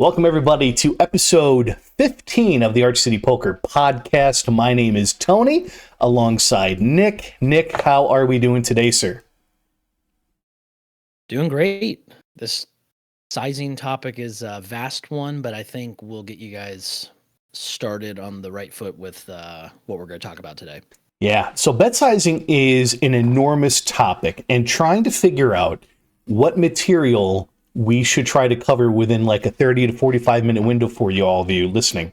Welcome, everybody, to episode 15 of the Arch City Poker podcast. My name is Tony, alongside Nick. Nick, how are we doing today, sir? Doing great. This sizing topic is a vast one, but I think we'll get you guys started on the right foot with what we're going to talk about today. Yeah, so bet sizing is an enormous topic, and trying to figure out what material we should try to cover within like a 30 to 45 minute window for you, all of you listening,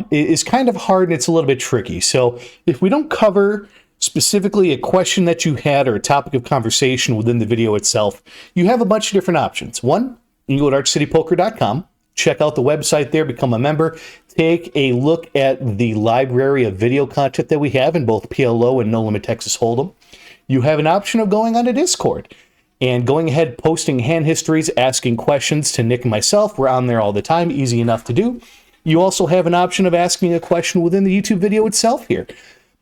is kind of hard and it's a little bit tricky. So if we don't cover specifically a question that you had or a topic of conversation within the video itself, you have a bunch of different options. One, you can go to archcitypoker.com, check out the website there, become a member, take a look at the library of video content that we have in both PLO and No Limit Texas Hold'em. You have an option of going on a Discord and going ahead, posting hand histories, asking questions to Nick and myself. We're on there all the time, easy enough to do. You also have an option of asking a question within the YouTube video itself here.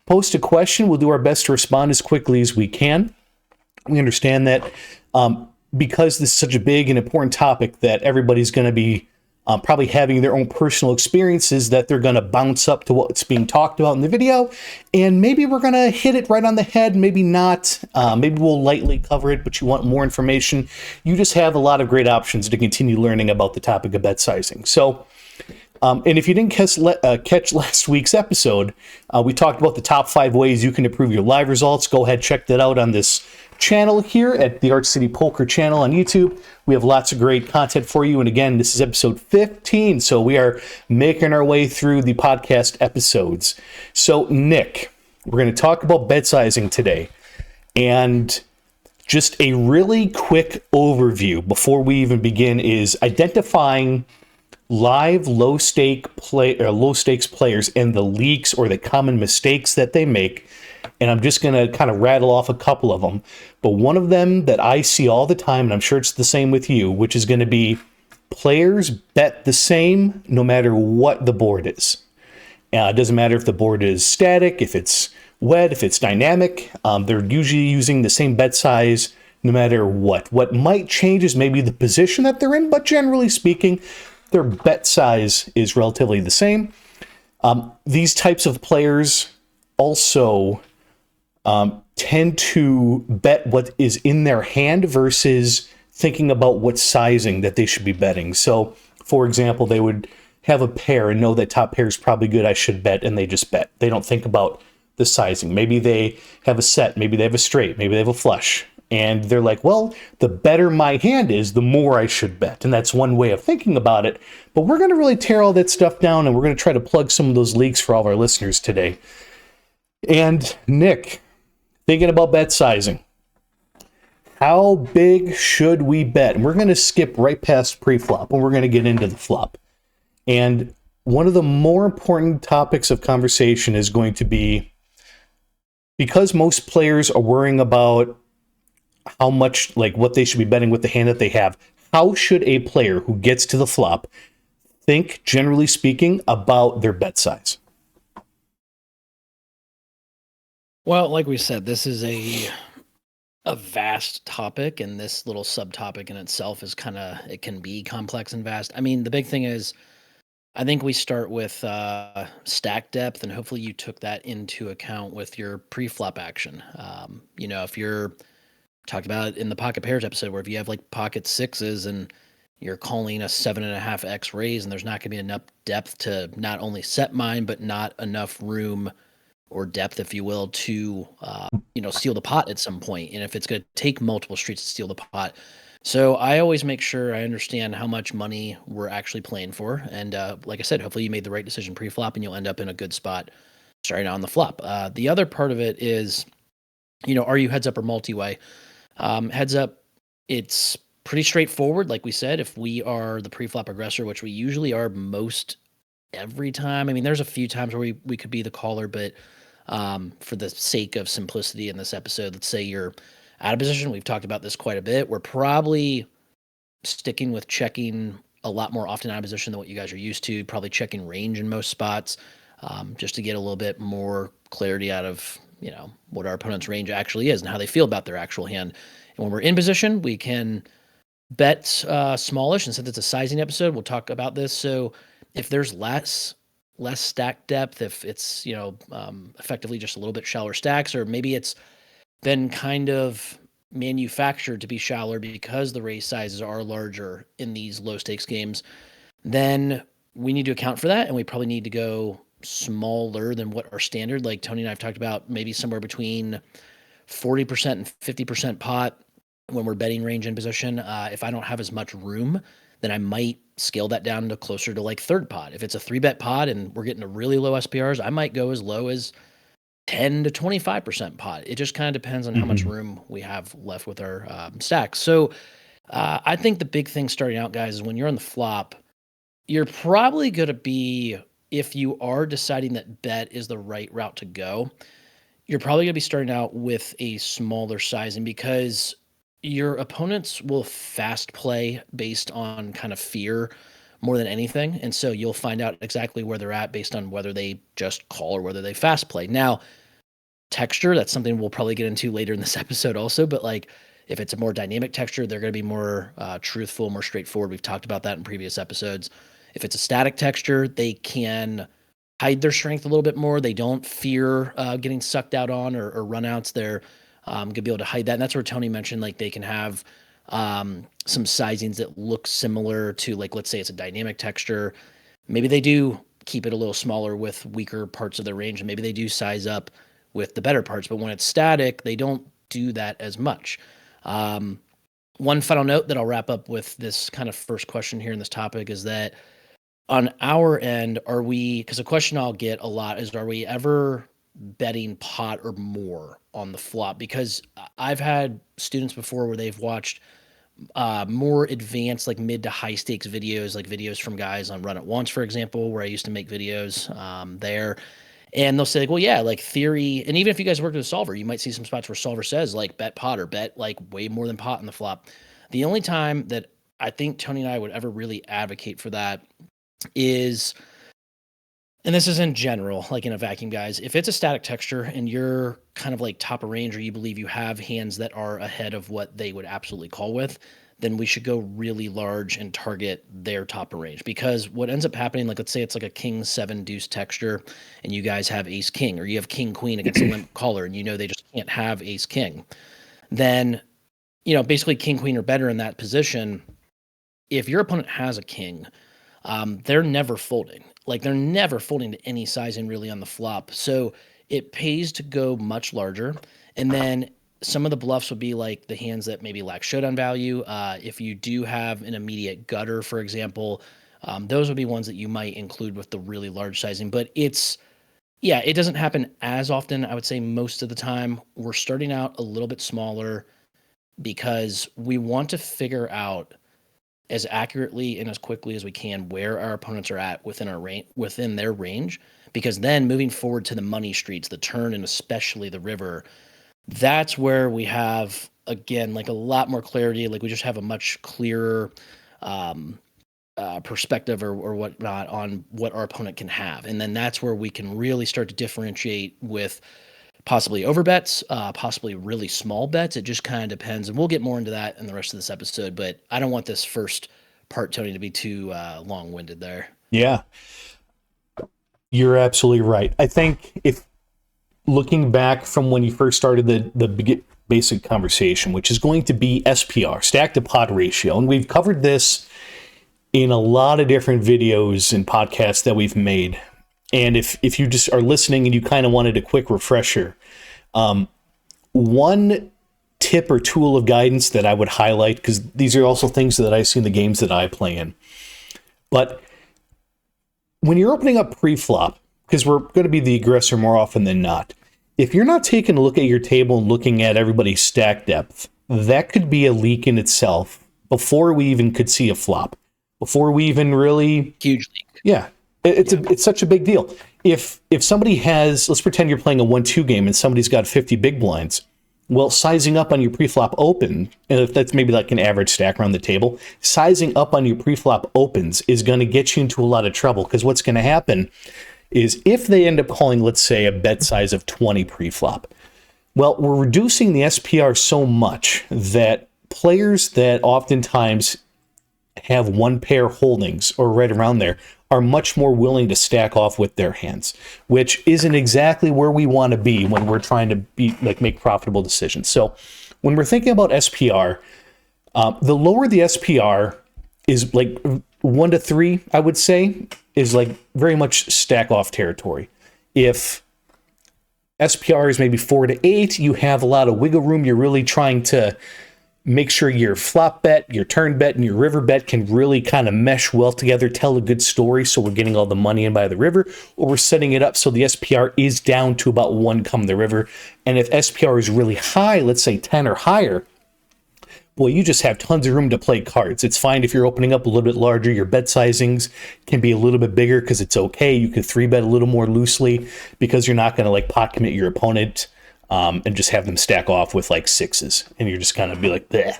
Post a question, we'll do our best to respond as quickly as we can. We understand that because this is such a big and important topic that everybody's going to be probably having their own personal experiences, that they're going to bounce up to what's being talked about in the video, and maybe we're going to hit it right on the head, maybe not. Maybe we'll lightly cover it, but you want more information. You just have a lot of great options to continue learning about the topic of bet sizing. So, and if you didn't catch last week's episode, we talked about the top 5 ways you can improve your live results. Go ahead, check that out on this channel here at the Arch City Poker channel on YouTube. We have lots of great content for you. And again, this is episode 15. So we are making our way through the podcast episodes. So Nick, we're going to talk about bet sizing today. And just a really quick overview before we even begin is identifying live low stakes players and the leaks or the common mistakes that they make. And I'm just going to kind of rattle off a couple of them. But one of them that I see all the time, and I'm sure it's the same with you, which is going to be players bet the same no matter what the board is. It doesn't matter if the board is static, if it's wet, if it's dynamic. They're usually using the same bet size no matter what. What might change is maybe the position that they're in, but generally speaking, their bet size is relatively the same. These types of players also tend to bet what is in their hand versus thinking about what sizing that they should be betting. So, for example, they would have a pair and know that top pair is probably good, I should bet, and they just bet. They don't think about the sizing. Maybe they have a set, maybe they have a straight, maybe they have a flush. And they're like, well, the better my hand is, the more I should bet. And that's one way of thinking about it. But we're going to really tear all that stuff down, and we're going to try to plug some of those leaks for all of our listeners today. And Nick, thinking about bet sizing, how big should we bet? And we're going to skip right past pre-flop, and we're going to get into the flop. And one of the more important topics of conversation is going to be, because most players are worrying about how much, like what they should be betting with the hand that they have, how should a player who gets to the flop think, generally speaking, about their bet size? Well, like we said, this is a vast topic, and this little subtopic in itself is it can be complex and vast. I mean, the big thing is, I think we start with stack depth, and hopefully you took that into account with your pre-flop action. If you're talked about it in the pocket pairs episode, where if you have like pocket sixes and you're calling a 7.5x raise, and there's not going to be enough depth to not only set mine, but not enough room or depth, if you will, to steal the pot at some point. And if it's going to take multiple streets to steal the pot. So I always make sure I understand how much money we're actually playing for. And like I said, hopefully you made the right decision pre-flop and you'll end up in a good spot starting on the flop. The other part of it is, are you heads up or multi-way? Heads up, it's pretty straightforward. Like we said, if we are the pre-flop aggressor, which we usually are most every time. I mean, there's a few times where we could be the caller, but for the sake of simplicity in this episode, let's say you're out of position. We've talked about this quite a bit. We're probably sticking with checking a lot more often out of position than what you guys are used to, probably checking range in most spots, just to get a little bit more clarity out of, what our opponent's range actually is and how they feel about their actual hand. And when we're in position, we can Bet smallish, and since it's a sizing episode, we'll talk about this. So if there's less stack depth, if it's effectively just a little bit shallower stacks, or maybe it's been kind of manufactured to be shallower because the raise sizes are larger in these low stakes games, then we need to account for that, and we probably need to go smaller than what our standard. Like Tony and I have talked about, maybe somewhere between 40% and 50% pot when we're betting range and position. If I don't have as much room, then I might scale that down to closer to like third pot. If it's a 3-bet pot and we're getting to really low SPRs, I might go as low as 10 to 25% pot. It just kind of depends on how much room we have left with our stacks. So I think the big thing starting out, guys, is when you're on the flop, you're probably going to be, if you are deciding that bet is the right route to go, you're probably going to be starting out with a smaller sizing, because your opponents will fast play based on kind of fear more than anything. And so you'll find out exactly where they're at based on whether they just call or whether they fast play. Now, texture, that's something we'll probably get into later in this episode also, but like if it's a more dynamic texture, they're going to be more truthful, more straightforward. We've talked about that in previous episodes. If it's a static texture, they can hide their strength a little bit more. They don't fear getting sucked out on or runouts. They're going to be able to hide that. And that's where Tony mentioned, like, they can have some sizings that look similar to, like, let's say it's a dynamic texture. Maybe they do keep it a little smaller with weaker parts of their range, and maybe they do size up with the better parts. But when it's static, they don't do that as much. One final note that I'll wrap up with this kind of first question here in this topic is that on our end, are we, because a question I'll get a lot is, are we ever betting pot or more on the flop? Because I've had students before where they've watched more advanced, like mid to high stakes videos, like videos from guys on Run It Once, for example, where I used to make videos there. And they'll say, like, well, yeah, like theory. And even if you guys work with a solver, you might see some spots where solver says, like, bet pot or bet like way more than pot in the flop. The only time that I think Tony and I would ever really advocate for that is, and this is in general, like in a vacuum, guys, if it's a static texture and you're kind of like top of range, or you believe you have hands that are ahead of what they would absolutely call with, then we should go really large and target their top of range. Because what ends up happening, like let's say it's like a king 7 deuce texture and you guys have ace king, or you have king queen against a limp caller and you know they just can't have ace king, then basically king queen or better in that position. If your opponent has a king, they're never folding. Like, they're never folding to any sizing really on the flop. So it pays to go much larger. And then some of the bluffs would be like the hands that maybe lack showdown value. If you do have an immediate gutter, for example, those would be ones that you might include with the really large sizing. But it doesn't happen as often. I would say most of the time we're starting out a little bit smaller because we want to figure out as accurately and as quickly as we can where our opponents are at within their range, because then moving forward to the money streets, the turn, and especially the river, that's where we have, again, like a lot more clarity. Like, we just have a much clearer perspective or whatnot on what our opponent can have. And then that's where we can really start to differentiate with possibly overbets, possibly really small bets. It just kind of depends. And we'll get more into that in the rest of this episode, but I don't want this first part, Tony, to be too long-winded there. Yeah, you're absolutely right. I think if looking back from when you first started the basic conversation, which is going to be SPR, stack to pot ratio, and we've covered this in a lot of different videos and podcasts that we've made. And if you just are listening and you kind of wanted a quick refresher, one tip or tool of guidance that I would highlight, because these are also things that I see in the games that I play in. But when you're opening up pre-flop, because we're going to be the aggressor more often than not, if you're not taking a look at your table and looking at everybody's stack depth, that could be a leak in itself before we even could see a flop, before we even really... Huge leak. Yeah. It's such a big deal. If somebody has, let's pretend you're playing a 1-2 game and somebody's got 50 big blinds, well, sizing up on your pre-flop open, and if that's maybe like an average stack around the table, sizing up on your pre-flop opens is going to get you into a lot of trouble, because what's going to happen is if they end up calling, let's say, a bet size of 20 pre-flop, well, we're reducing the SPR so much that players that oftentimes have one pair holdings or right around there are much more willing to stack off with their hands, which isn't exactly where we want to be when we're trying to be like make profitable decisions. So when we're thinking about SPR, the lower the SPR is like 1 to 3, I would say, is like very much stack off territory. If SPR is maybe 4 to 8, you have a lot of wiggle room. You're really trying to make sure your flop bet, your turn bet, and your river bet can really kind of mesh well together, tell a good story. So we're getting all the money in by the river, or we're setting it up so the SPR is down to about 1 come the river. And if SPR is really high, let's say 10 or higher, boy, you just have tons of room to play cards. It's fine if you're opening up a little bit larger. Your bet sizings can be a little bit bigger because it's okay. You can 3-bet a little more loosely because you're not going to like pot commit your opponent and just have them stack off with like 6s. And you're just going to be like, bleh.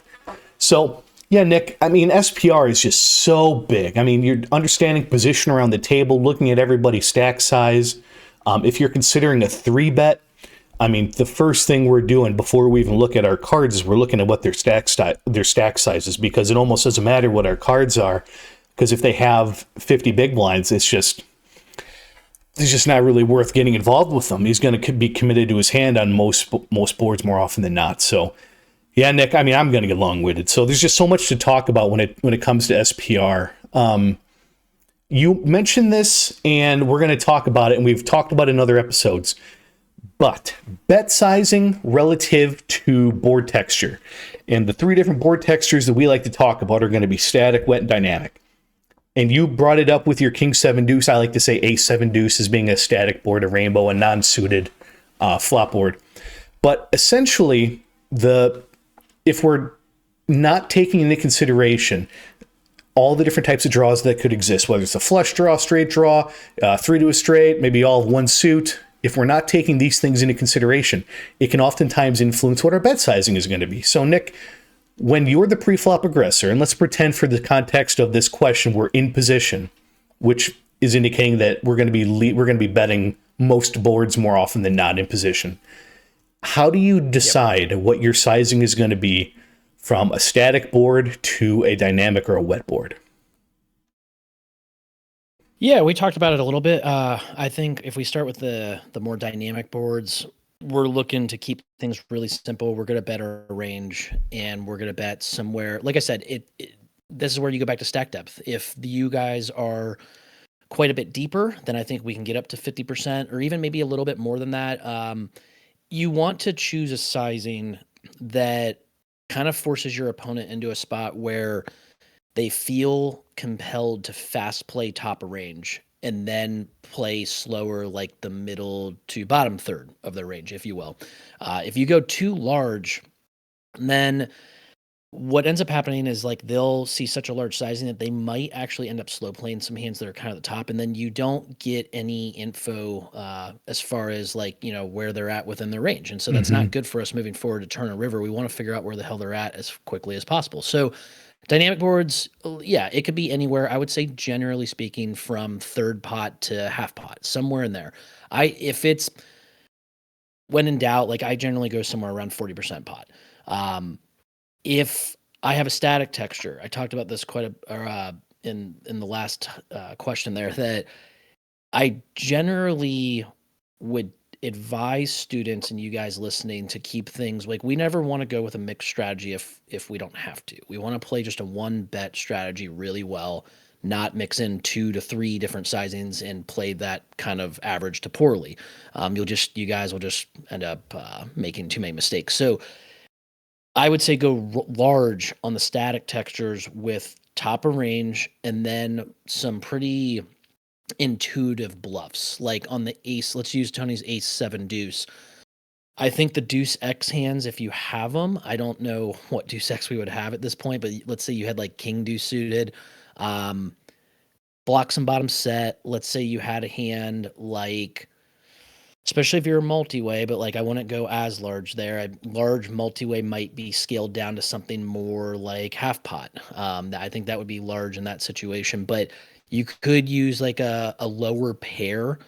So, yeah, Nick, I mean, SPR is just so big. I mean, you're understanding position around the table, looking at everybody's stack size. If you're considering a 3-bet, I mean, the first thing we're doing before we even look at our cards is we're looking at what their stack size is, because it almost doesn't matter what our cards are, because if they have 50 big blinds, it's just not really worth getting involved with them. He's going to be committed to his hand on most boards more often than not. So, yeah, Nick, I mean, I'm going to get long-winded. So there's just so much to talk about when it comes to SPR. You mentioned this, and we're going to talk about it, and we've talked about it in other episodes. But bet sizing relative to board texture. And the 3 different board textures that we like to talk about are going to be static, wet, and dynamic. And you brought it up with your King 7 deuce. I like to say Ace 7 deuce as being a static board, a rainbow, a non-suited flop board. But essentially, if we're not taking into consideration all the different types of draws that could exist, whether it's a flush draw, straight draw, 3 to a straight, maybe all of 1 suit. If we're not taking these things into consideration, it can oftentimes influence what our bet sizing is going to be. So, Nick, when you're the pre-flop aggressor, and let's pretend for the context of this question, we're in position, which is indicating that we're going to be betting most boards more often than not in position. How do you decide what your sizing is going to be from a static board to a dynamic or a wet board? Yeah, we talked about it a little bit. I think if we start with the more dynamic boards, we're looking to keep things really simple. We're going to bet our range, and we're going to bet somewhere. Like I said, this is where you go back to stack depth. If you guys are quite a bit deeper, then I think we can get up to 50% or even maybe a little bit more than that. You want to choose a sizing that kind of forces your opponent into a spot where they feel compelled to fast play top of range and then play slower, like the middle to bottom third of their range, if you will. If you go too large, then what ends up happening is like they'll see such a large sizing that they might actually end up slow playing some hands that are kind of the top, and then you don't get any info as far as like, you know, where they're at within their range. And so that's not good for us moving forward to turn a river. We want to figure out where the hell they're at as quickly as possible. So dynamic boards, yeah, it could be anywhere. I would say, generally speaking, from third pot to half pot, somewhere in there. If it's when in doubt, like I generally go somewhere around 40% pot. If I have a static texture, I talked about this in the last question there, that I generally would advise students and you guys listening to keep things like, we never want to go with a mixed strategy if we don't have to. We want to play just a 1-bet strategy really well, not mix in 2 to 3 different sizings and play that kind of average to poorly. You guys will just end up making too many mistakes. So I would say go large on the static textures with top of range, and then some pretty intuitive bluffs. Like on the ace, let's use Tony's ace 7 deuce. I think the deuce X hands, if you have them, I don't know what deuce X we would have at this point, but let's say you had like king deuce suited, block some bottom set. Let's say you had a hand like, especially if you're a multi-way, but like I wouldn't go as large there. A large multi-way might be scaled down to something more like half pot. I think that would be large in that situation, but you could use like a lower pair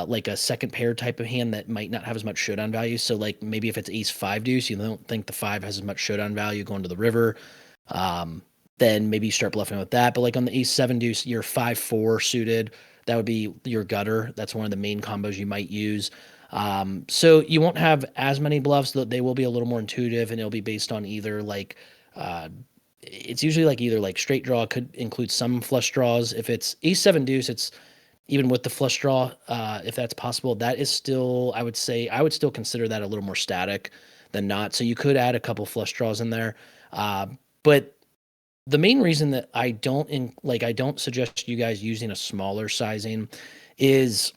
like a second pair type of hand that might not have as much showdown value. So like maybe if it's ace five deuce, you don't think the five has as much showdown value going to the river. Then maybe you start bluffing with that. But like on the ace seven deuce, you're 5-4 suited. That would be your gutter. That's one of the main combos you might use. So you won't have as many bluffs. They will be a little more intuitive, and it'll be based on either like it's usually like either like straight draw, could include some flush draws. If it's ace seven deuce, it's even with the flush draw, if that's possible. That is still, I would say, I would still consider that a little more static than not. So you could add a couple flush draws in there. But the main reason that I don't suggest you guys using a smaller sizing is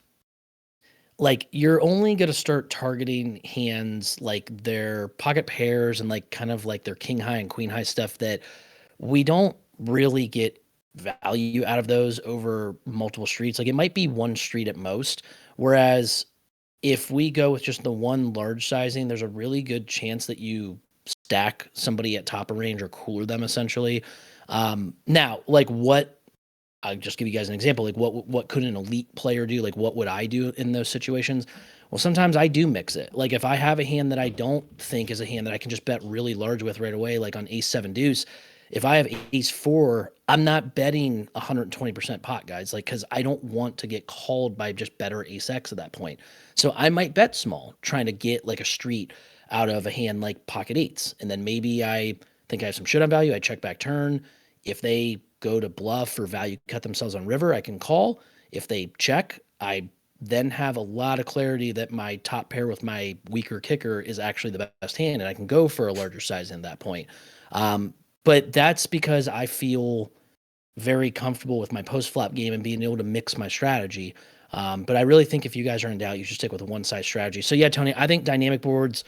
like you're only going to start targeting hands like their pocket pairs and like kind of like their king high and queen high stuff that we don't really get value out of those over multiple streets. Like it might be one street at most. Whereas if we go with just the one large sizing, there's a really good chance that you stack somebody at top of range or cooler them essentially. Now, like what I'll just give you guys an example. Like what could an elite player do? Like what would I do in those situations? Well, sometimes I do mix it. Like if I have a hand that I don't think is a hand that I can just bet really large with right away, like on ace seven deuce, if I have ace four, I'm not betting 120% pot, guys. Like, cause I don't want to get called by just better ace X at that point. So I might bet small, trying to get like a street out of a hand like pocket eights. And then maybe I think I have some showdown value. I check back turn. If they go to bluff or value cut themselves on river, I can call. If they check, I then have a lot of clarity that my top pair with my weaker kicker is actually the best hand, and I can go for a larger size at that point. But that's because I feel very comfortable with my post-flop game and being able to mix my strategy. But I really think if you guys are in doubt, you should stick with a one-size strategy. So yeah, Tony, I think dynamic boards,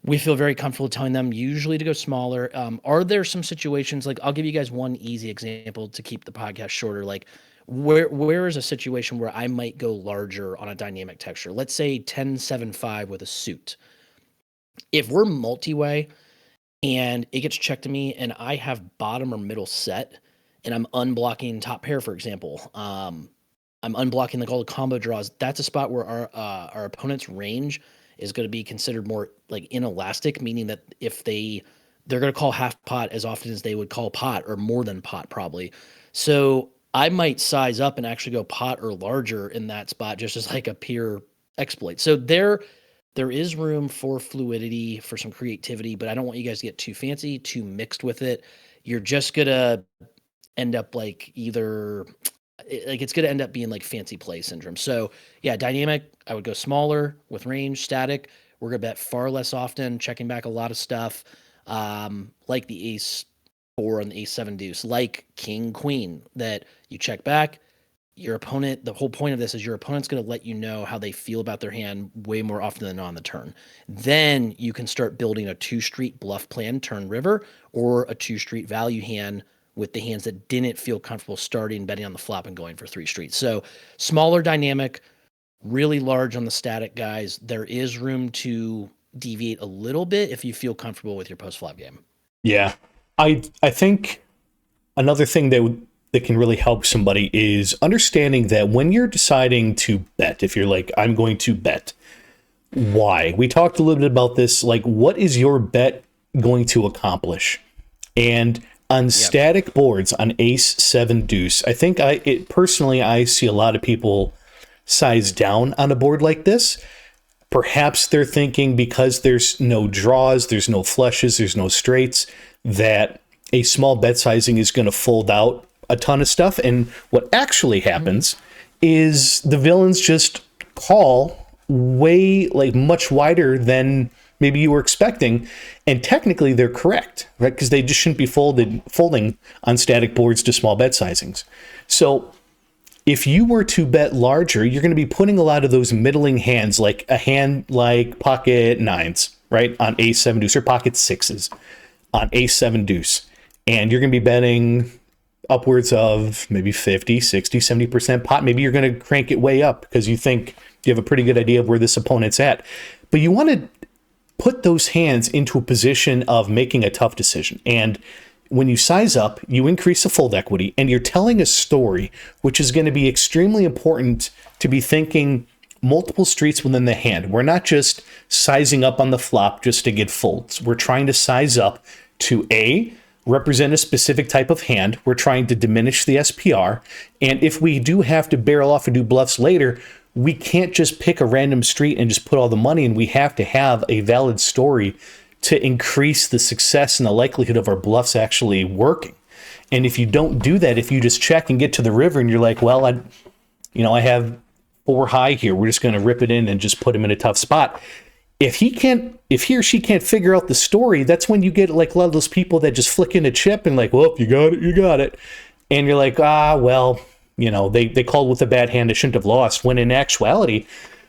we feel very comfortable telling them usually to go smaller. Are there some situations, like I'll give you guys one easy example to keep the podcast shorter. Like where is a situation where I might go larger on a dynamic texture? Let's say 10-7-5 with a suit. If we're multi-way and it gets checked to me and I have bottom or middle set and I'm unblocking top pair, for example, I'm unblocking like all the combo draws. That's a spot where our opponent's range is going to be considered more like inelastic, meaning that if they're going to call half pot as often as they would call pot or more than pot probably. So I might size up and actually go pot or larger in that spot just as like a pure exploit. So there is room for fluidity, for some creativity, but I don't want you guys to get too fancy, too mixed with it. You're just going to end up like it's going to end up being like fancy play syndrome. So yeah, dynamic, I would go smaller with range. Static, we're going to bet far less often, checking back a lot of stuff, like the ace four and the ace seven deuce, like king queen, that you check back. Your opponent, the whole point of this is your opponent's going to let you know how they feel about their hand way more often than not on the turn. Then you can start building a two street bluff plan, turn river, or a two street value hand with the hands that didn't feel comfortable starting betting on the flop and going for three streets. So smaller dynamic, really large on the static guys. There is room to deviate a little bit if you feel comfortable with your post flop game. Yeah. I think another thing that can really help somebody is understanding that when you're deciding to bet, if you're like, I'm going to bet, why? We talked a little bit about this, like what is your bet going to accomplish? And on static boards, on ace seven deuce, I think personally I see a lot of people size down on a board like this. Perhaps they're thinking because there's no draws, there's no flushes, there's no straights, that a small bet sizing is going to fold out a ton of stuff. And what actually happens is the villains just call way, like much wider than maybe you were expecting, and technically they're correct, right? Because they just shouldn't be folding on static boards to small bet sizings. So if you were to bet larger, you're going to be putting a lot of those middling hands, like a hand like pocket nines, right, on ace seven deuce, or pocket sixes on ace seven deuce, and you're going to be betting upwards of maybe 50, 60, 70% pot. Maybe you're going to crank it way up because you think you have a pretty good idea of where this opponent's at. But you want to put those hands into a position of making a tough decision. And when you size up, you increase the fold equity, and you're telling a story, which is going to be extremely important to be thinking multiple streets within the hand. We're not just sizing up on the flop just to get folds. We're trying to size up to represent a specific type of hand. We're trying to diminish the SPR. And if we do have to barrel off and do bluffs later, we can't just pick a random street and just put all the money in. We have to have a valid story to increase the success and the likelihood of our bluffs actually working. And if you don't do that, if you just check and get to the river and you're like, well, I have 4 high here, we're just going to rip it in and just put him in a tough spot. If he or she can't figure out the story, that's when you get like a lot of those people that just flick in a chip and like, well, you got it. And you're like, they called with a bad hand, they shouldn't have lost. When in actuality,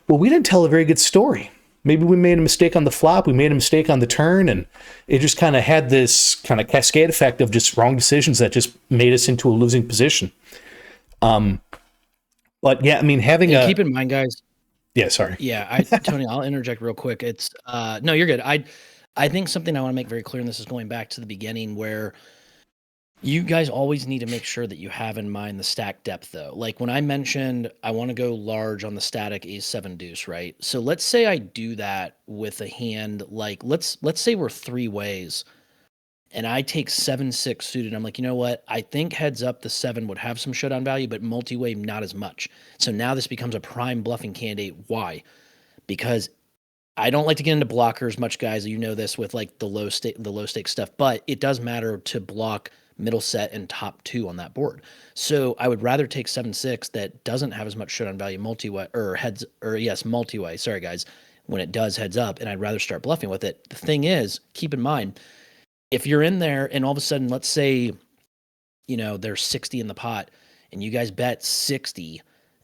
well, we didn't tell a very good story. Maybe we made a mistake on the flop, we made a mistake on the turn, and it just kind of had this kind of cascade effect of just wrong decisions that just made us into a losing position. But yeah, I mean, keep in mind, guys. Yeah, sorry. Yeah, Tony, I'll interject real quick. It's no, you're good. I think something I want to make very clear, and this is going back to the beginning, where you guys always need to make sure that you have in mind the stack depth, though. Like when I mentioned I want to go large on the static ace-7 deuce, right? So let's say I do that with a hand like let's say we're 3 ways, and I take 7-6 suited. I'm like, you know what? I think heads up the 7 would have some showdown value, but multi-way not as much. So now this becomes a prime bluffing candidate. Why? Because I don't like to get into blockers much, guys. You know this with like the low stake stuff, but it does matter to block middle set and top 2 on that board. So I would rather take 7-6 that doesn't have as much showdown value multi-way multi-way. Sorry, guys, when it does heads up, and I'd rather start bluffing with it. The thing is, keep in mind, if you're in there and all of a sudden, let's say, there's 60 in the pot and you guys bet 60,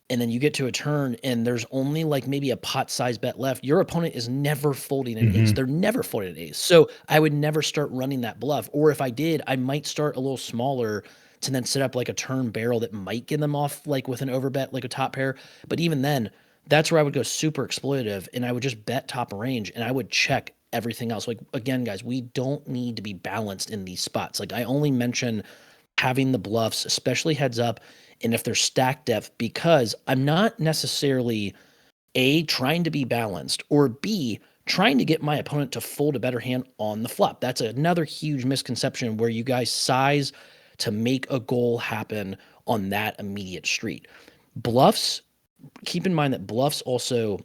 and then you get to a turn and there's only like maybe a pot size bet left, your opponent is never folding an ace. They're never folding an ace. So I would never start running that bluff. Or if I did, I might start a little smaller to then set up like a turn barrel that might get them off like with an overbet, like a top pair. But even then, that's where I would go super exploitative and I would just bet top range and I would check everything else. Like, again, guys, we don't need to be balanced in these spots. Like I only mention having the bluffs, especially heads up, and if there's stack depth, because I'm not necessarily A, trying to be balanced, or B, trying to get my opponent to fold a better hand on the flop. That's another huge misconception where you guys size to make a goal happen on that immediate street. Bluffs, keep in mind that bluffs also,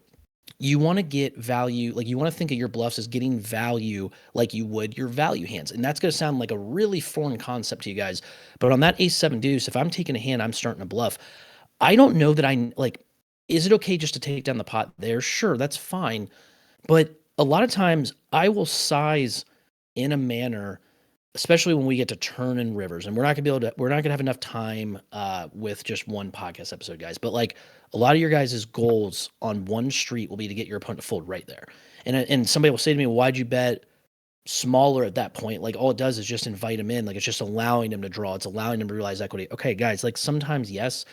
you want to get value, like you want to think of your bluffs as getting value like you would your value hands. And that's going to sound like a really foreign concept to you guys. But on that ace-7 deuce, if I'm taking a hand, I'm starting to bluff. I don't know that is it okay just to take down the pot there? Sure, that's fine. But a lot of times I will size in a manner, especially when we get to turn and rivers, and we're not gonna have enough time with just one podcast episode, guys. But like a lot of your guys' goals on one street will be to get your opponent to fold right there. And somebody will say to me, why'd you bet smaller at that point? Like all it does is just invite him in. Like it's just allowing him to draw. It's allowing him to realize equity. Okay, guys, like sometimes yes,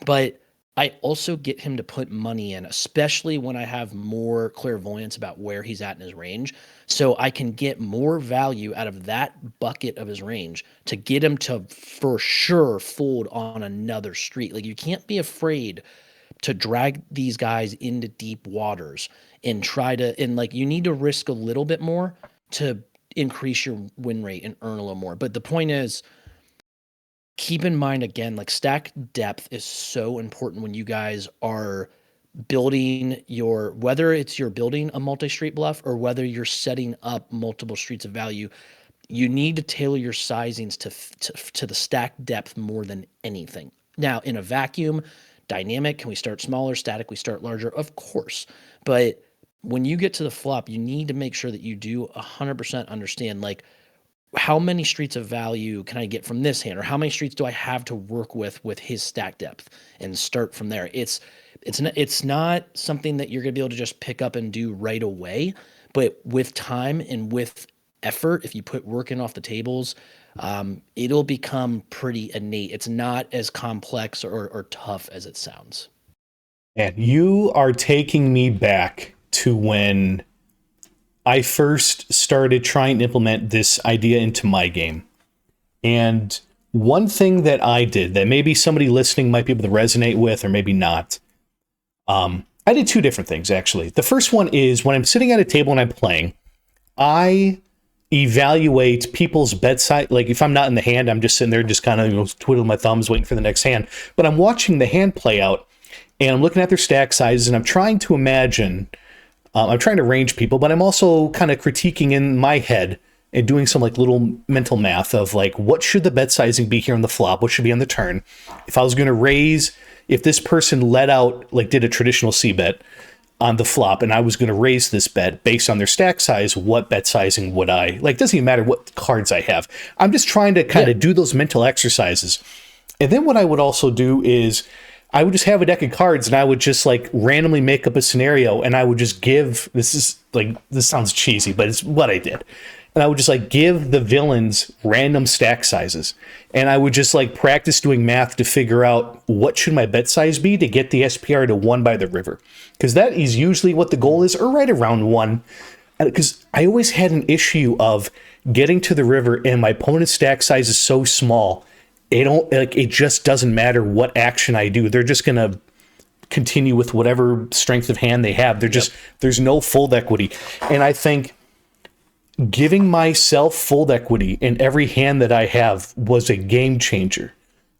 but I also get him to put money in, especially when I have more clairvoyance about where he's at in his range. So I can get more value out of that bucket of his range to get him to for sure fold on another street. Like you can't be afraid to drag these guys into deep waters and you need to risk a little bit more to increase your win rate and earn a little more. But the point is, keep in mind, again, like stack depth is so important when you guys are building whether it's you're building a multi-street bluff or whether you're setting up multiple streets of value, you need to tailor your sizings to the stack depth more than anything. Now, in a vacuum, dynamic, can we start smaller? Static, we start larger? Of course. But when you get to the flop, you need to make sure that you do 100% understand, like, how many streets of value can I get from this hand? Or how many streets do I have to work with his stack depth and start from there? It's not something that you're going to be able to just pick up and do right away, but with time and with effort, if you put work in off the tables, it'll become pretty innate. It's not as complex or tough as it sounds. And you are taking me back to when I first started trying to implement this idea into my game. And one thing that I did that maybe somebody listening might be able to resonate with, or maybe not. I did two different things, actually. The first one is when I'm sitting at a table and I'm playing, I evaluate people's bedside. Like if I'm not in the hand, I'm just sitting there just kind of twiddling my thumbs waiting for the next hand. But I'm watching the hand play out and I'm looking at their stack sizes and I'm trying to imagine, I'm trying to range people, but I'm also kind of critiquing in my head and doing some like little mental math of like, what should the bet sizing be here on the flop? What should be on the turn? If I was going to raise, if this person let out, like did a traditional C bet on the flop and I was going to raise this bet based on their stack size, what bet sizing would I, like, doesn't even matter what cards I have. I'm just trying to kind of do those mental exercises. And then what I would also do is I would just have a deck of cards and I would just like randomly make up a scenario and I would just give, this sounds cheesy, but it's what I did. And I would just like give the villains random stack sizes. And I would just like practice doing math to figure out what should my bet size be to get the SPR to 1 by the river. Because that is usually what the goal is, or right around 1. Because I always had an issue of getting to the river and my opponent's stack size is so small. It just doesn't matter what action I do. They're just going to continue with whatever strength of hand they have. There's no fold equity. And I think giving myself fold equity in every hand that I have was a game changer.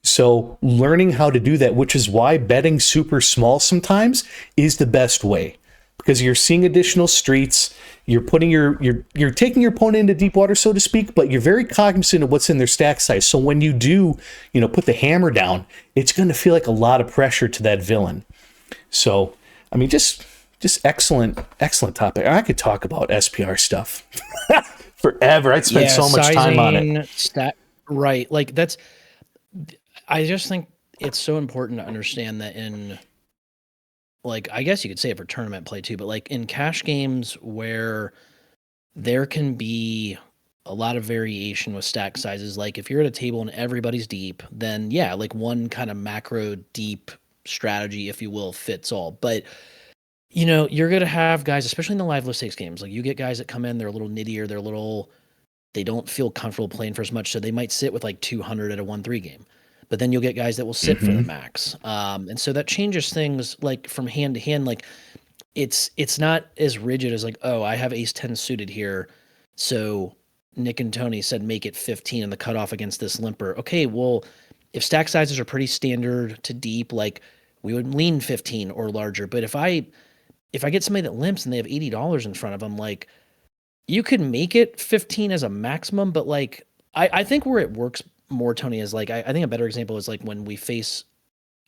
So learning how to do that, which is why betting super small sometimes is the best way, because you're seeing additional streets, you're putting you're taking your opponent into deep water, so to speak, but you're very cognizant of what's in their stack size. So when you do, put the hammer down, it's going to feel like a lot of pressure to that villain. So, I mean, just excellent topic. I could talk about SPR stuff forever. I'd spend so much time on it. Right. Like I just think it's so important to understand that in, like, I guess you could say it for tournament play too, but like in cash games where there can be a lot of variation with stack sizes, like if you're at a table and everybody's deep, then yeah, like one kind of macro deep strategy, if you will, fits all. But you're going to have guys, especially in the live low stakes games, like you get guys that come in, they're a little nittier, they don't feel comfortable playing for as much. So they might sit with like 200 at a 1-3 game, but then you'll get guys that will sit for the max. And so that changes things like from hand to hand. Like it's not as rigid as like, oh, I have ace 10 suited here. So Nick and Tony said, make it 15 in the cutoff against this limper. Okay. Well, if stack sizes are pretty standard to deep, like we would lean 15 or larger. But if I get somebody that limps and they have $80 in front of them, like you could make it 15 as a maximum, but like I think where it works more, Tony, is like I think a better example is like when we face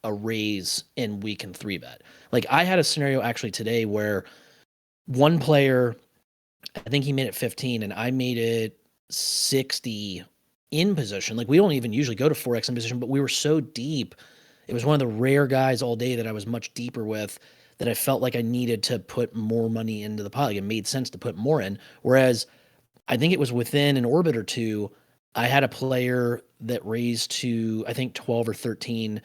a raise and we can 3-bet. Like I had a scenario actually today where one player, I think he made it 15 and I made it 60 in position. Like we don't even usually go to 4x in position, but we were so deep. It was one of the rare guys all day that I was much deeper with, that I felt like I needed to put more money into the pot. Like it made sense to put more in. Whereas I think it was within an orbit or two, I had a player that raised to, I think 12 or 13,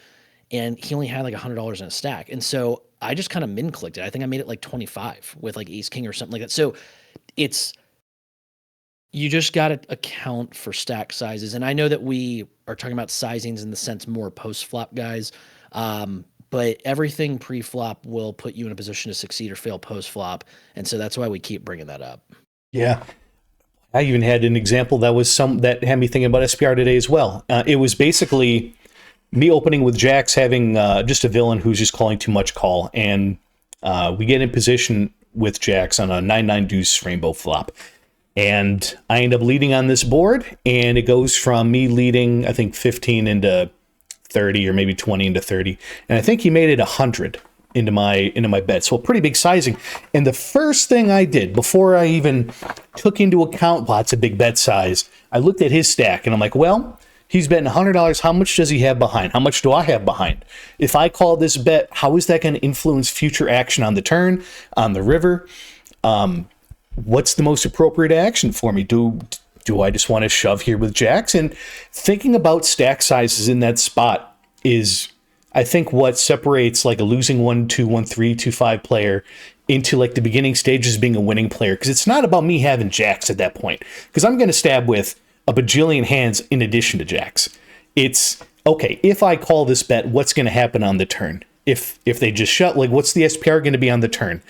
and he only had like $100 in a stack. And so I just kind of min clicked it. I think I made it like 25 with like ace king or something like that. So you just got to account for stack sizes. And I know that we are talking about sizings in the sense more post flop guys. But everything pre-flop will put you in a position to succeed or fail post-flop. And so that's why we keep bringing that up. Yeah. I even had an example that had me thinking about SPR today as well. It was basically me opening with jacks, having just a villain who's just calling too much call. And we get in position with jacks on a 9-9 deuce rainbow flop. And I end up leading on this board. And it goes from me leading, I think, 15 into 30 or maybe 20 into 30. And I think he made it 100 into my bet. So a pretty big sizing. And the first thing I did before I even took into account, well, it's a big bet size, I looked at his stack and I'm like, well, he's betting $100. How much does he have behind? How much do I have behind? If I call this bet, how is that going to influence future action on the turn, on the river? What's the most appropriate action for me? Do I just want to shove here with jacks? And thinking about stack sizes in that spot is, I think, what separates like a losing 1-2, 1-3, 2-5 player into like the beginning stages being a winning player. Because it's not about me having jacks at that point. Because I'm going to stab with a bajillion hands in addition to jacks. It's, okay, if I call this bet, what's going to happen on the turn? if they just shut, like what's the SPR going to be on the turn?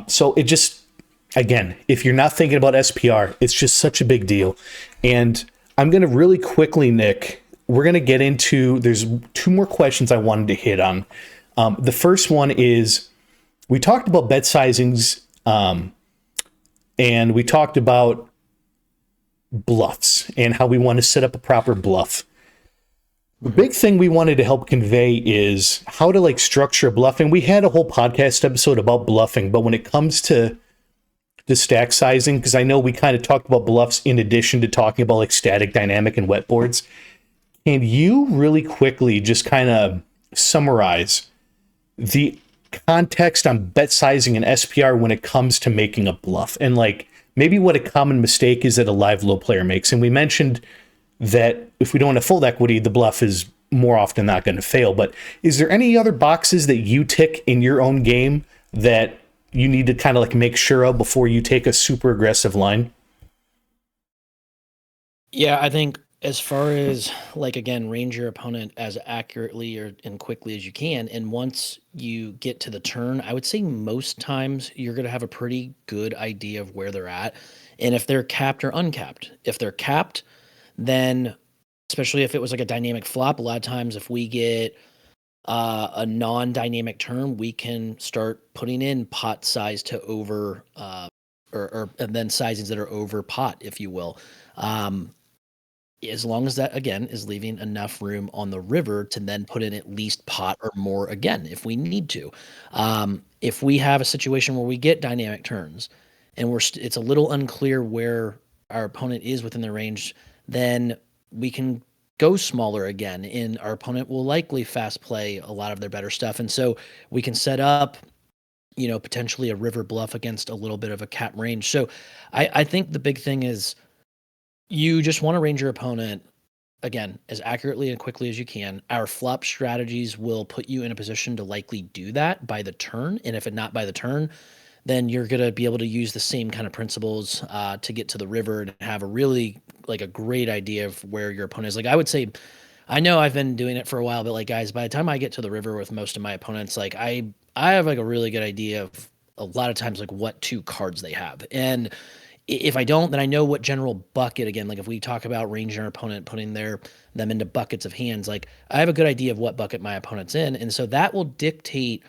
So it just, again, if you're not thinking about SPR, it's just such a big deal. And I'm going to really quickly, Nick, we're going to get into, there's two more questions I wanted to hit on. The first one is, we talked about bet sizings, and we talked about bluffs and how we want to set up a proper bluff. The big thing we wanted to help convey is how to like structure bluffing. We had a whole podcast episode about bluffing, but when it comes to the stack sizing, because I know we kind of talked about bluffs in addition to talking about like static, dynamic, and wet boards. Can you really quickly just kind of summarize the context on bet sizing and SPR when it comes to making a bluff, and like maybe what a common mistake is that a live low player makes? And we mentioned that if we don't have full equity, the bluff is more often not going to fail. But is there any other boxes that you tick in your own game that you need to kind of like make sure of before you take a super aggressive line? Yeah, I think as far as like, again, range your opponent as accurately and quickly as you can. And once you get to the turn, I would say most times you're going to have a pretty good idea of where they're at. And if they're capped or uncapped. If they're capped, then especially if it was like a dynamic flop, a lot of times if we get a non-dynamic turn, we can start putting in pot size to over, and then sizings that are over pot, if you will. As long as that, again, is leaving enough room on the river to then put in at least pot or more again, if we need to. If we have a situation where we get dynamic turns and it's a little unclear where our opponent is within the range, then we can go smaller again, and our opponent will likely fast play a lot of their better stuff. And so we can set up, potentially a river bluff against a little bit of a cap range. So I think the big thing is you just want to range your opponent, again, as accurately and quickly as you can. Our flop strategies will put you in a position to likely do that by the turn. And if it not by the turn, then you're going to be able to use the same kind of principles to get to the river and have a really like a great idea of where your opponent is. Like I would say, I know I've been doing it for a while, but like guys, by the time I get to the river with most of my opponents, like I have like a really good idea of a lot of times like what two cards they have. And if I don't, then I know what general bucket, again, like if we talk about ranging our opponent, putting them into buckets of hands, like I have a good idea of what bucket my opponent's in. And so that will dictate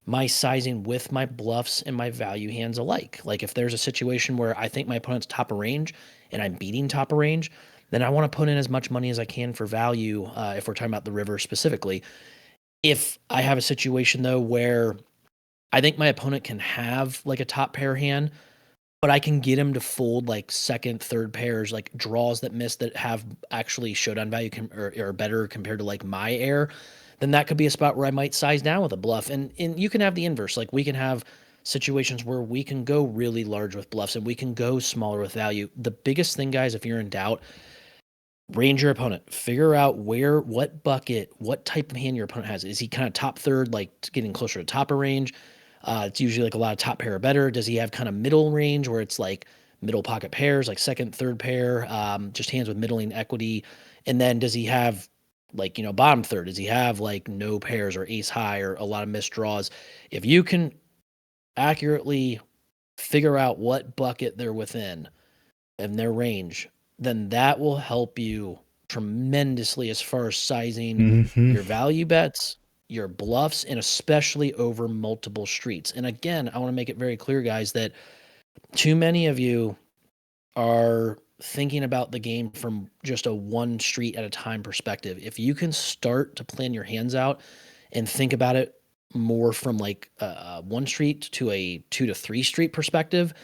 my sizing with my bluffs and my value hands alike. Like if there's a situation where I think my opponent's top of range and I'm beating top of range, then I want to put in as much money as I can for value, if we're talking about the river specifically. If I have a situation though where I think my opponent can have like a top pair hand, but I can get him to fold like second, third pairs, like draws that miss that have actually showdown value or better compared to like my air, then that could be a spot where I might size down with a bluff. And you can have the inverse. Like we can have situations where we can go really large with bluffs and we can go smaller with value. The biggest thing, guys, if you're in doubt, range your opponent. Figure out what bucket, what type of hand your opponent has. Is he kind of top third, like getting closer to top of range? It's usually like a lot of top pair or better. Does he have kind of middle range where it's like middle pocket pairs, like second, third pair, just hands with middling equity? And then does he have like, bottom third? Does he have like no pairs or ace high or a lot of missed draws? If you can accurately figure out what bucket they're within and their range, then that will help you tremendously as far as sizing your value bets, your bluffs, and especially over multiple streets. And again, I want to make it very clear, guys, that too many of you are thinking about the game from just a one street at a time perspective. If you can start to plan your hands out and think about it more from like one street to a 2 to 3 street perspective,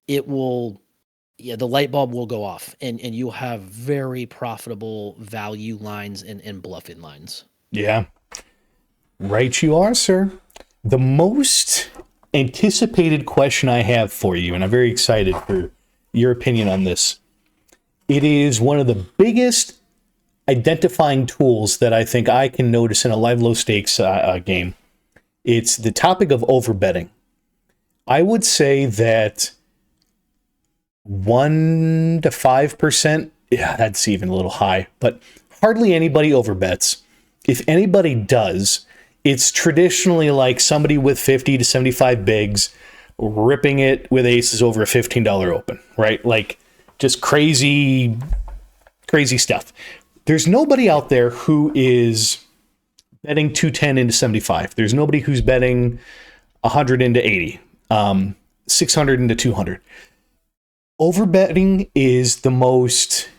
it will, the light bulb will go off and you'll have very profitable value lines and bluffing lines. Yeah. Right you are, sir. The most anticipated question I have for you, and I'm very excited for your opinion on this. It is one of the biggest identifying tools that I think I can notice in a live low stakes game. It's the topic of overbetting. I would say that 1 to 5%, yeah, that's even a little high, but hardly anybody overbets. If anybody does, it's traditionally like somebody with 50 to 75 bigs ripping it with aces over a $15 open, right? Like just crazy, crazy stuff. There's nobody out there who is betting 210 into 75. There's nobody who's betting 100 into 80, 600 into 200. Overbetting is the most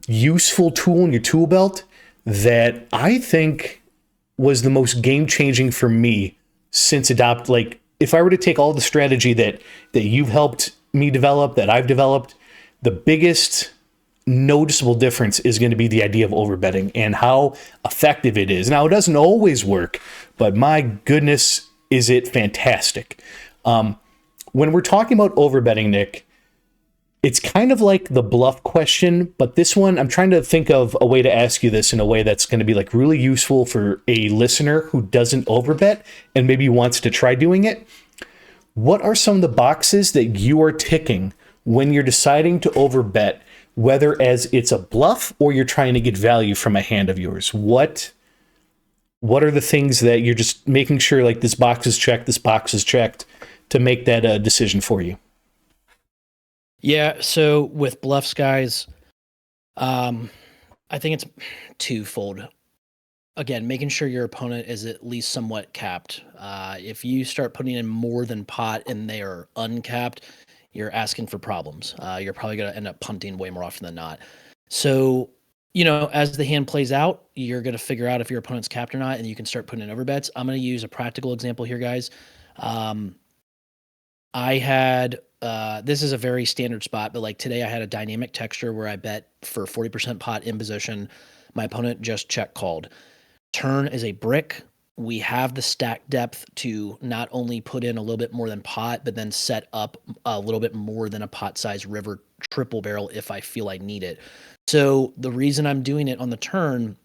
useful tool in your tool belt that I think was the most game changing for me since adopt. Like, if I were to take all the strategy that you've helped me develop, that I've developed, the biggest noticeable difference is going to be the idea of overbetting and how effective it is. Now, it doesn't always work, but my goodness, is it fantastic. When we're talking about overbetting, Nick, it's kind of like the bluff question, but this one, I'm trying to think of a way to ask you this in a way that's going to be like really useful for a listener who doesn't overbet and maybe wants to try doing it. What are some of the boxes that you are ticking when you're deciding to overbet, whether as it's a bluff or you're trying to get value from a hand of yours? What are the things that you're just making sure like this box is checked to make that decision for you? Yeah, so with bluffs, guys, I think it's twofold. Again, making sure your opponent is at least somewhat capped. If you start putting in more than pot and they are uncapped, you're asking for problems. You're probably going to end up punting way more often than not. So, as the hand plays out, you're going to figure out if your opponent's capped or not, and you can start putting in overbets. I'm going to use a practical example here, guys. I had this is a very standard spot, but like today I had a dynamic texture where I bet for 40% pot in position. My opponent just check called. Turn is a brick. We have the stack depth to not only put in a little bit more than pot, but then set up a little bit more than a pot size river triple barrel if I feel I need it. So the reason I'm doing it on the turn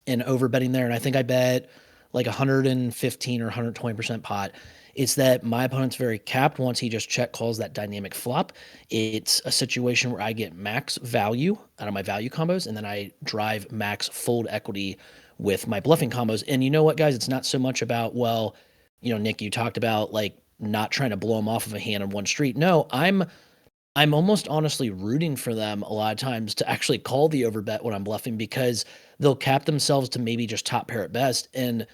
and overbetting there, and I think I bet like 115 or 120% pot, it's that my opponent's very capped once he just check calls that dynamic flop. It's a situation where I get max value out of my value combos, and then I drive max fold equity with my bluffing combos. And you know what, guys? It's not so much about, well, Nick, you talked about like not trying to blow them off of a hand on one street. No, I'm almost honestly rooting for them a lot of times to actually call the overbet when I'm bluffing, because they'll cap themselves to maybe just top pair at best. And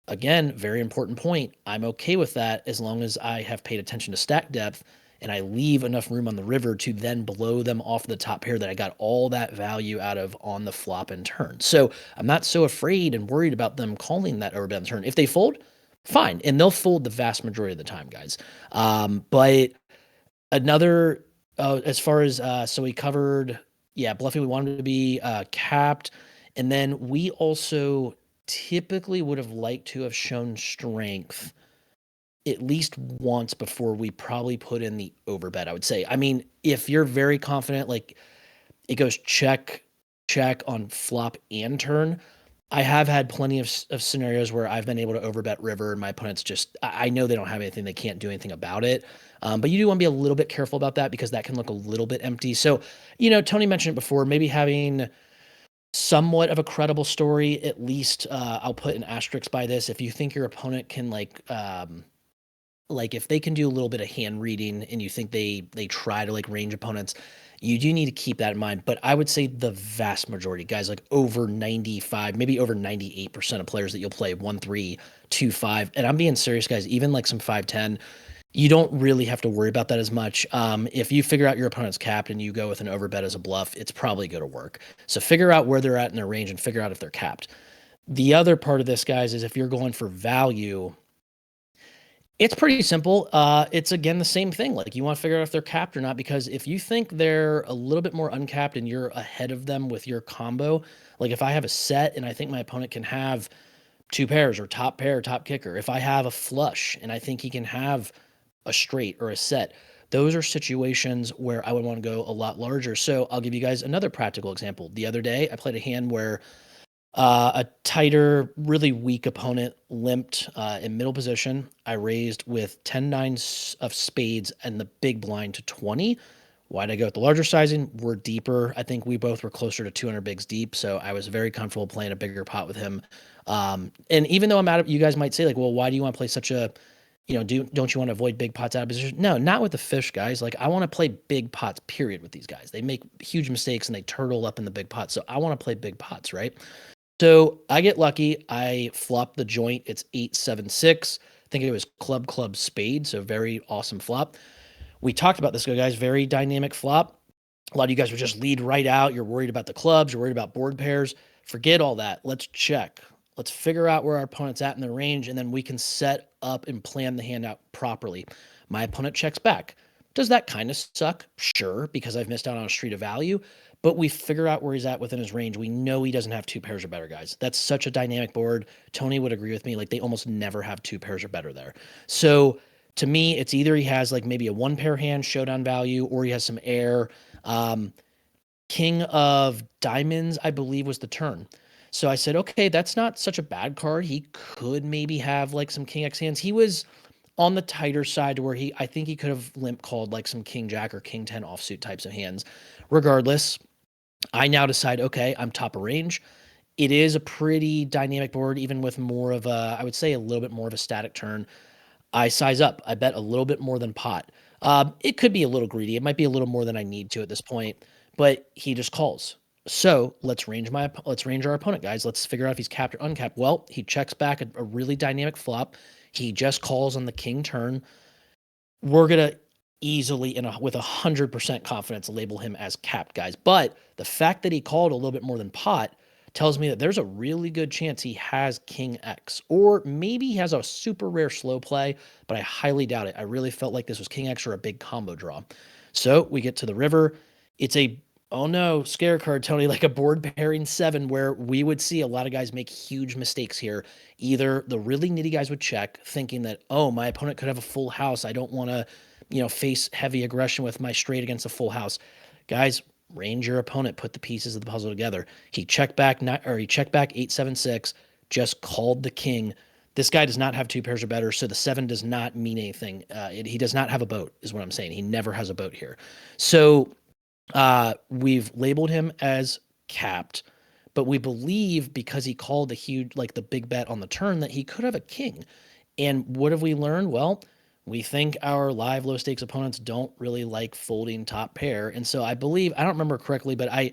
again, very important point, I'm okay with that as long as I have paid attention to stack depth and I leave enough room on the river to then blow them off the top pair that I got all that value out of on the flop and turn. So I'm not so afraid and worried about them calling that overbet on the turn. If they fold, fine. And they'll fold the vast majority of the time, guys. But another, as far as, so we covered, bluffing, we wanted to be capped. And then we also typically would have liked to have shown strength at least once before we probably put in the overbet, I would say. I mean, if you're very confident, like it goes check, check on flop and turn. I have had plenty of scenarios where I've been able to overbet river and my opponents just, I know they don't have anything. They can't do anything about it. But you do want to be a little bit careful about that because that can look a little bit empty. So, Tony mentioned it before, maybe having somewhat of a credible story, at least I'll put an asterisk by this. If you think your opponent can like if they can do a little bit of hand reading and you think they try to like range opponents, you do need to keep that in mind. But I would say the vast majority, guys, like over 95, maybe over 98% of players that you'll play 1-3, 2-5, and I'm being serious, guys, even like some 5-10, you don't really have to worry about that as much. If you figure out your opponent's capped and you go with an overbet as a bluff, it's probably going to work. So figure out where they're at in their range and figure out if they're capped. The other part of this, guys, is if you're going for value, it's pretty simple. It's again the same thing. Like you want to figure out if they're capped or not, because if you think they're a little bit more uncapped and you're ahead of them with your combo, like if I have a set and I think my opponent can have two pairs or top pair, top kicker, if I have a flush and I think he can have a straight or a set, those are situations where I would want to go a lot larger. So I'll give you guys another practical example. The other day, I played a hand where a tighter, really weak opponent limped in middle position. I raised with 10-9 of spades and the big blind to 20 Why'd I go with the larger sizing? We're deeper. I think we both were closer to 200 bigs deep, so I was very comfortable playing a bigger pot with him. And even though I'm out of, you guys might say like, well, why do you want to play such a, don't you want to avoid big pots out of position? No, not with the fish guys. Like I want to play big pots, period, with these guys. They make huge mistakes and they turtle up in the big pots. So I want to play big pots, right? So I get lucky. I flop the joint. It's 8-7-6. I think it was club spade. So very awesome flop. We talked about this, guys. Very dynamic flop. A lot of you guys would just lead right out. You're worried about the clubs. You're worried about board pairs. Forget all that. Let's check. Let's figure out where our opponent's at in the range, and then we can set up and plan the hand out properly. My opponent checks back. Does that kind of suck? Sure, because I've missed out on a street of value, but we figure out where he's at within his range. We know he doesn't have two pairs or better, guys. That's such a dynamic board. Tony would agree with me. Like they almost never have two pairs or better there. So to me, it's either he has like maybe a one pair hand showdown value, or he has some air. King of diamonds, I believe, was the turn. So I said, okay, that's not such a bad card. He could maybe have like some king X hands. He was on the tighter side to where I think he could have limp called like some king jack or king 10 offsuit types of hands. Regardless, I now decide, okay, I'm top of range. It is a pretty dynamic board, even with more of a, I would say a little bit more of a static turn. I size up. I bet a little bit more than pot. It could be a little greedy. It might be a little more than I need to at this point, but he just calls. So let's range our opponent, guys. Let's figure out if he's capped or uncapped. Well, he checks back a really dynamic flop. He just calls on the king turn. We're gonna easily with 100% confidence label him as capped, guys. But the fact that he called a little bit more than pot tells me that there's a really good chance he has king X, or maybe he has a super rare slow play, but I highly doubt it. I really felt like this was king X or a big combo draw. So we get to the river. It's a, oh no, scare card, Tony, like a board pairing 7, where we would see a lot of guys make huge mistakes here. Either the really nitty guys would check, thinking that, oh, my opponent could have a full house. I don't want to, face heavy aggression with my straight against a full house. Guys, range your opponent, put the pieces of the puzzle together. He checked back 8-7-6, just called the king. This guy does not have two pairs or better, so the 7 does not mean anything. He does not have a boat, is what I'm saying. He never has a boat here. So we've labeled him as capped, but we believe because he called the big bet on the turn, that he could have a king. And what have we learned? Well, we think our live low stakes opponents don't really like folding top pair. And so I believe, I don't remember correctly, but I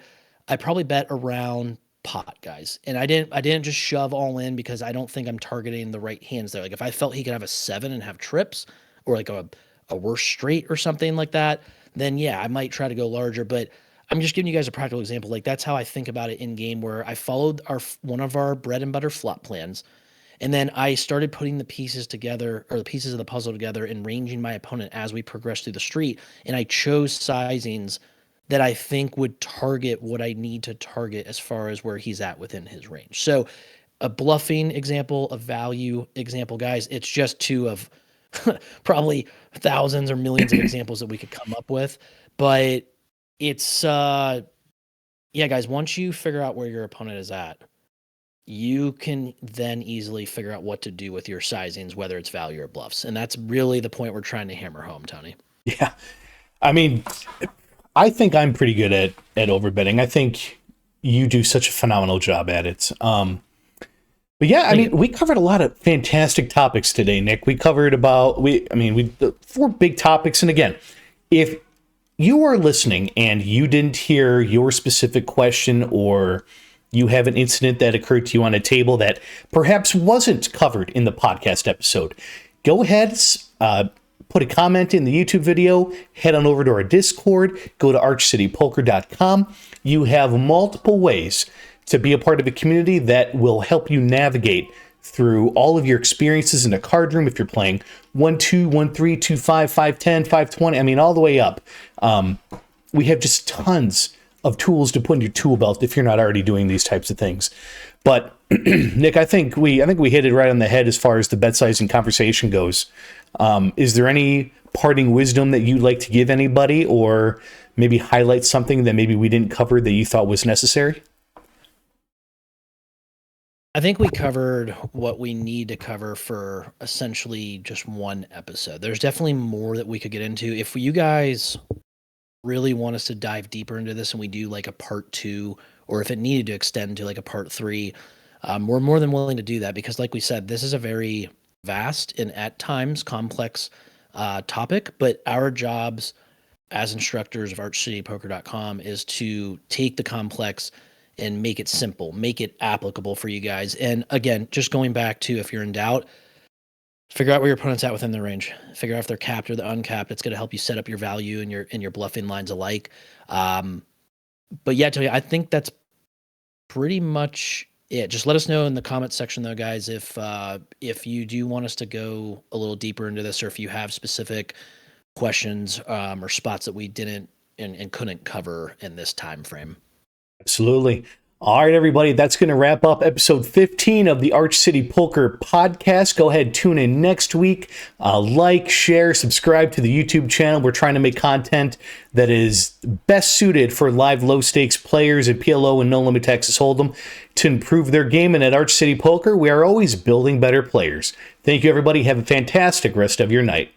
probably bet around pot, guys. And I didn't just shove all in because I don't think I'm targeting the right hands there. Like if I felt he could have a 7 and have trips, or like a worse straight or something like that, then yeah, I might try to go larger. But I'm just giving you guys a practical example. Like that's how I think about it in game, where I followed one of our bread and butter flop plans. And then I started putting the pieces together, or the pieces of the puzzle together, and ranging my opponent as we progressed through the street. And I chose sizings that I think would target what I need to target as far as where he's at within his range. So a bluffing example, a value example, guys, it's just two of probably thousands or millions of examples that we could come up with. But it's, yeah, guys, once you figure out where your opponent is at, you can then easily figure out what to do with your sizings, whether it's value or bluffs. And that's really the point we're trying to hammer home, Tony. Yeah. I mean, I think I'm pretty good at overbetting. I think you do such a phenomenal job at it. But yeah, I mean, we covered a lot of fantastic topics today, Nick. We covered the 4 big topics. And again, if you are listening and you didn't hear your specific question, or you have an incident that occurred to you on a table that perhaps wasn't covered in the podcast episode, go ahead, put a comment in the YouTube video, head on over to our Discord, go to archcitypoker.com. You have multiple ways to be a part of a community that will help you navigate through all of your experiences in a card room. If you're playing 1-2, 1-3, 2-5, 5-10, 5-20, I mean, all the way up. We have just tons of tools to put in your tool belt if you're not already doing these types of things. But Nick, I think we hit it right on the head as far as the bet sizing conversation goes. Is there any parting wisdom that you'd like to give anybody, or maybe highlight something that maybe we didn't cover that you thought was necessary? I think we covered what we need to cover for essentially just one episode. There's definitely more that we could get into. If you guys really want us to dive deeper into this and we do like a part 2, or if it needed to extend to like a part 3, we're more than willing to do that, because like we said, this is a very vast and at times complex topic, but our jobs as instructors of archcitypoker.com is to take the complex and make it simple, make it applicable for you guys. And again, just going back to, if you're in doubt, figure out where your opponent's at within the range. Figure out if they're capped or they're uncapped. It's going to help you set up your value and your bluffing lines alike. But yeah, Tony, I think that's pretty much it. Just let us know in the comments section, though, guys, if you do want us to go a little deeper into this, or if you have specific questions or spots that we didn't and couldn't cover in this time frame. Absolutely. All right, everybody, that's going to wrap up episode 15 of the Arch City Poker podcast. Go ahead, tune in next week. Like, share, subscribe to the YouTube channel. We're trying to make content that is best suited for live low-stakes players at PLO and No Limit Texas Hold'em to improve their game. And at Arch City Poker, we are always building better players. Thank you, everybody. Have a fantastic rest of your night.